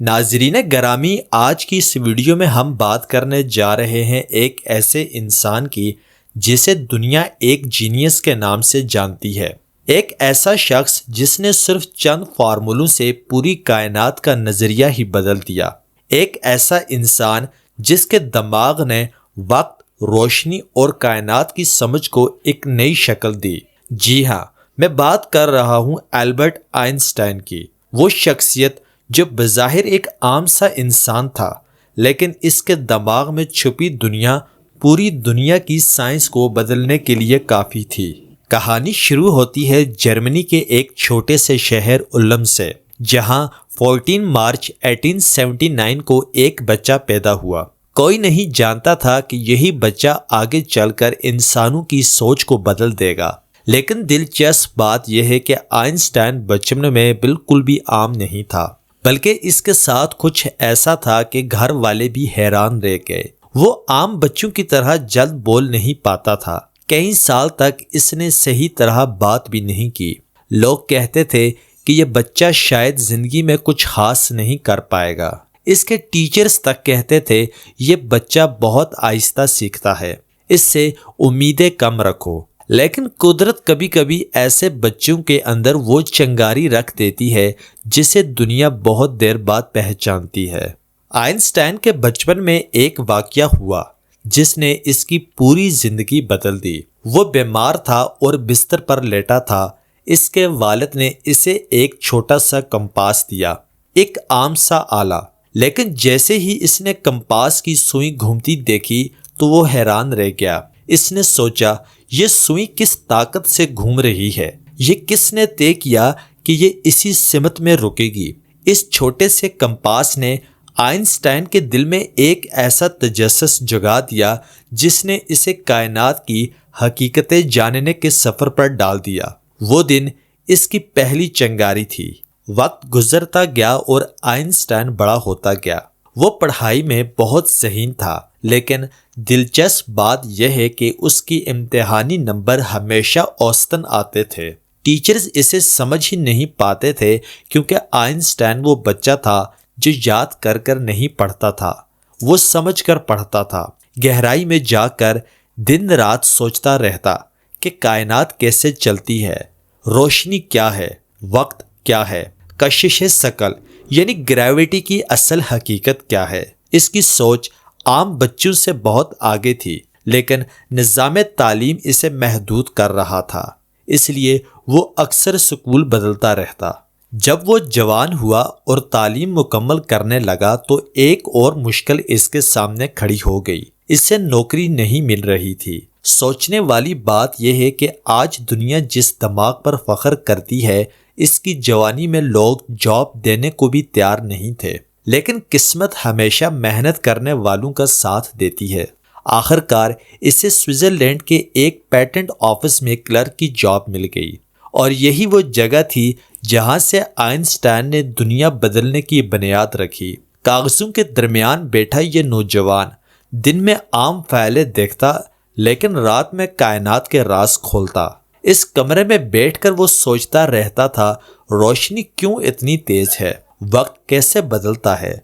ناظرین گرامی، آج کی اس ویڈیو میں ہم بات کرنے جا رہے ہیں ایک ایسے انسان کی جسے دنیا ایک جینیس کے نام سے جانتی ہے۔ ایک ایسا شخص جس نے صرف چند فارمولوں سے پوری کائنات کا نظریہ ہی بدل دیا۔ ایک ایسا انسان جس کے دماغ نے وقت، روشنی اور کائنات کی سمجھ کو ایک نئی شکل دی۔ جی ہاں، میں بات کر رہا ہوں البرٹ آئنسٹائن کی۔ وہ شخصیت جو بظاہر ایک عام سا انسان تھا، لیکن اس کے دماغ میں چھپی دنیا پوری دنیا کی سائنس کو بدلنے کے لیے کافی تھی۔ کہانی شروع ہوتی ہے جرمنی کے ایک چھوٹے سے شہر اولم سے، جہاں 14 مارچ 1879 کو ایک بچہ پیدا ہوا۔ کوئی نہیں جانتا تھا کہ یہی بچہ آگے چل کر انسانوں کی سوچ کو بدل دے گا۔ لیکن دلچسپ بات یہ ہے کہ آئنسٹائن بچپن میں بالکل بھی عام نہیں تھا، بلکہ اس کے ساتھ کچھ ایسا تھا کہ گھر والے بھی حیران رہ گئے۔ وہ عام بچوں کی طرح جلد بول نہیں پاتا تھا۔ کئی سال تک اس نے صحیح طرح بات بھی نہیں کی۔ لوگ کہتے تھے کہ یہ بچہ شاید زندگی میں کچھ خاص نہیں کر پائے گا۔ اس کے ٹیچرز تک کہتے تھے یہ بچہ بہت آہستہ سیکھتا ہے، اس سے امیدیں کم رکھو۔ لیکن قدرت کبھی کبھی ایسے بچوں کے اندر وہ چنگاری رکھ دیتی ہے جسے دنیا بہت دیر بعد پہچانتی ہے۔ آئنسٹائن کے بچپن میں ایک واقعہ ہوا جس نے اس کی پوری زندگی بدل دی۔ وہ بیمار تھا اور بستر پر لیٹا تھا۔ اس کے والد نے اسے ایک چھوٹا سا کمپاس دیا، ایک عام سا آلہ۔ لیکن جیسے ہی اس نے کمپاس کی سوئی گھومتی دیکھی تو وہ حیران رہ گیا۔ اس نے سوچا، یہ سوئی کس طاقت سے گھوم رہی ہے؟ یہ کس نے طے کیا کہ یہ اسی سمت میں رکے گی؟ اس چھوٹے سے کمپاس نے آئنسٹائن کے دل میں ایک ایسا تجسس جگا دیا جس نے اسے کائنات کی حقیقتیں جاننے کے سفر پر ڈال دیا۔ وہ دن اس کی پہلی چنگاری تھی۔ وقت گزرتا گیا اور آئنسٹائن بڑا ہوتا گیا۔ وہ پڑھائی میں بہت ذہین تھا، لیکن دلچسپ بات یہ ہے کہ اس کی امتحانی نمبر ہمیشہ اوسطاً آتے تھے۔ ٹیچرز اسے سمجھ ہی نہیں پاتے تھے، کیونکہ آئنسٹائن وہ بچہ تھا جو یاد کر کر نہیں پڑھتا تھا، وہ سمجھ کر پڑھتا تھا۔ گہرائی میں جا کر دن رات سوچتا رہتا کہ کائنات کیسے چلتی ہے، روشنی کیا ہے، وقت کیا ہے، کشش ثقل یعنی گریوٹی کی اصل حقیقت کیا ہے۔ اس کی سوچ عام بچوں سے بہت آگے تھی، لیکن نظام تعلیم اسے محدود کر رہا تھا، اس لیے وہ اکثر سکول بدلتا رہتا۔ جب وہ جوان ہوا اور تعلیم مکمل کرنے لگا تو ایک اور مشکل اس کے سامنے کھڑی ہو گئی۔ اسے نوکری نہیں مل رہی تھی۔ سوچنے والی بات یہ ہے کہ آج دنیا جس دماغ پر فخر کرتی ہے، اس کی جوانی میں لوگ جاب دینے کو بھی تیار نہیں تھے۔ لیکن قسمت ہمیشہ محنت کرنے والوں کا ساتھ دیتی ہے۔ آخر کار اسے سوئٹزرلینڈ کے ایک پیٹنٹ آفس میں کلرک کی جاب مل گئی، اور یہی وہ جگہ تھی جہاں سے آئنسٹائن نے دنیا بدلنے کی بنیاد رکھی۔ کاغذوں کے درمیان بیٹھا یہ نوجوان دن میں عام فائلیں دیکھتا، لیکن رات میں کائنات کے راز کھولتا۔ اس کمرے میں بیٹھ کر وہ سوچتا رہتا تھا، روشنی کیوں اتنی تیز ہے، وقت کیسے بدلتا ہے،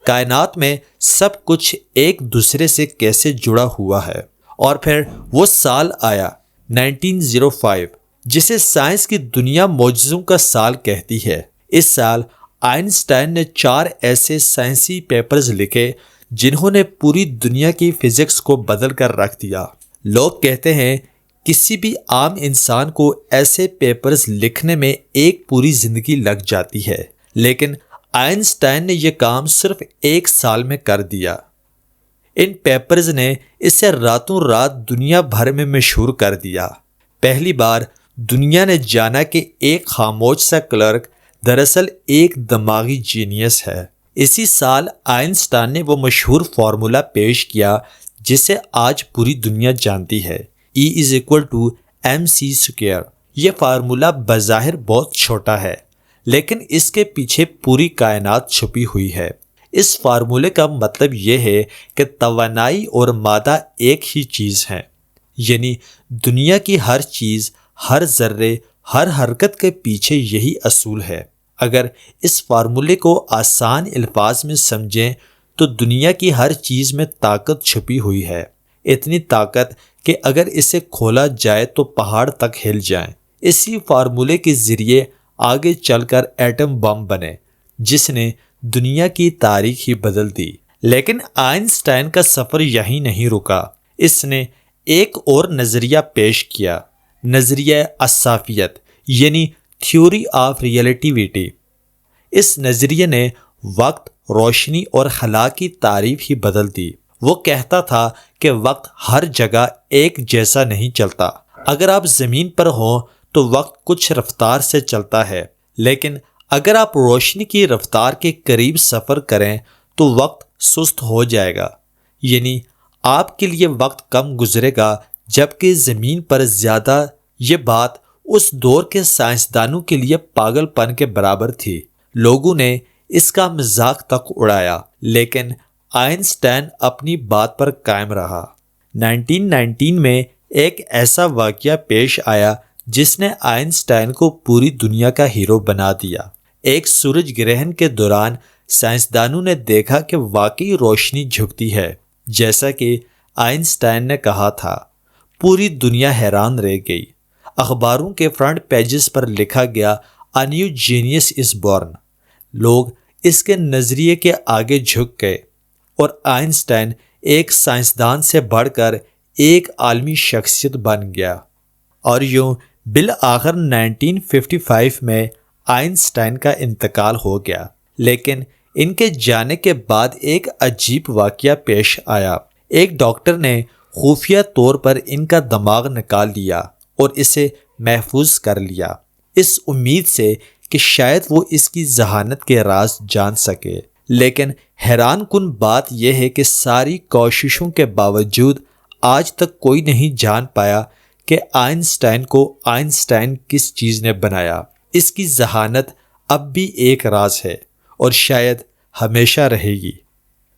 کائنات میں سب کچھ ایک دوسرے سے کیسے جڑا ہوا ہے۔ اور پھر وہ سال آیا 1905، جسے سائنس کی دنیا معجزوں کا سال کہتی ہے۔ اس سال آئنسٹائن نے 4 ایسے سائنسی پیپرز لکھے جنہوں نے پوری دنیا کی فزکس کو بدل کر رکھ دیا۔ لوگ کہتے ہیں کسی بھی عام انسان کو ایسے پیپرز لکھنے میں ایک پوری زندگی لگ جاتی ہے، لیکن آئنسٹائن نے یہ کام صرف 1 سال میں کر دیا۔ ان پیپرز نے اسے راتوں رات دنیا بھر میں مشہور کر دیا۔ پہلی بار دنیا نے جانا کہ ایک خاموش سا کلرک دراصل ایک دماغی جینیس ہے۔ اسی سال آئنسٹائن نے وہ مشہور فارمولا پیش کیا جسے آج پوری دنیا جانتی ہے، E=mc²۔ یہ فارمولا بظاہر بہت چھوٹا ہے، لیکن اس کے پیچھے پوری کائنات چھپی ہوئی ہے۔ اس فارمولے کا مطلب یہ ہے کہ توانائی اور مادہ ایک ہی چیز ہیں، یعنی دنیا کی ہر چیز، ہر ذرے، ہر حرکت کے پیچھے یہی اصول ہے۔ اگر اس فارمولے کو آسان الفاظ میں سمجھیں تو دنیا کی ہر چیز میں طاقت چھپی ہوئی ہے، اتنی طاقت کہ اگر اسے کھولا جائے تو پہاڑ تک ہل جائیں۔ اسی فارمولے کے ذریعے آگے چل کر ایٹم بم بنے جس نے دنیا کی تاریخ ہی بدل دی۔ لیکن آئنسٹائن کا سفر یہیں نہیں رکا، اس نے ایک اور نظریہ پیش کیا، نظریہ الصافیت یعنی تھیوری آف ریلیٹیوٹی۔ اس نظریے نے وقت، روشنی اور خلا کی تعریف ہی بدل دی۔ وہ کہتا تھا کہ وقت ہر جگہ ایک جیسا نہیں چلتا۔ اگر آپ زمین پر ہوں تو وقت کچھ رفتار سے چلتا ہے، لیکن اگر آپ روشنی کی رفتار کے قریب سفر کریں تو وقت سست ہو جائے گا، یعنی آپ کے لیے وقت کم گزرے گا، جبکہ زمین پر زیادہ۔ یہ بات اس دور کے سائنسدانوں کے لیے پاگل پن کے برابر تھی۔ لوگوں نے اس کا مذاق تک اڑایا، لیکن آئنسٹائن اپنی بات پر قائم رہا۔ 1919 میں ایک ایسا واقعہ پیش آیا جس نے آئنسٹائن کو پوری دنیا کا ہیرو بنا دیا۔ ایک سورج گرہن کے دوران سائنسدانوں نے دیکھا کہ واقعی روشنی جھکتی ہے، جیسا کہ آئنسٹائن نے کہا تھا۔ پوری دنیا حیران رہ گئی۔ اخباروں کے فرنٹ پیجز پر لکھا گیا "A new genius is born"۔ لوگ اس کے نظریے کے آگے جھک گئے اور آئنسٹائن ایک سائنسدان سے بڑھ کر ایک عالمی شخصیت بن گیا۔ اور یوں بالآخر 1955 میں آئنسٹائن کا انتقال ہو گیا۔ لیکن ان کے جانے کے بعد ایک عجیب واقعہ پیش آیا۔ ایک ڈاکٹر نے خفیہ طور پر ان کا دماغ نکال لیا اور اسے محفوظ کر لیا، اس امید سے کہ شاید وہ اس کی ذہانت کے راز جان سکے۔ لیکن حیران کن بات یہ ہے کہ ساری کوششوں کے باوجود آج تک کوئی نہیں جان پایا کہ آئنسٹائن کو آئنسٹائن کس چیز نے بنایا۔ اس کی ذہانت اب بھی ایک راز ہے اور شاید ہمیشہ رہے گی۔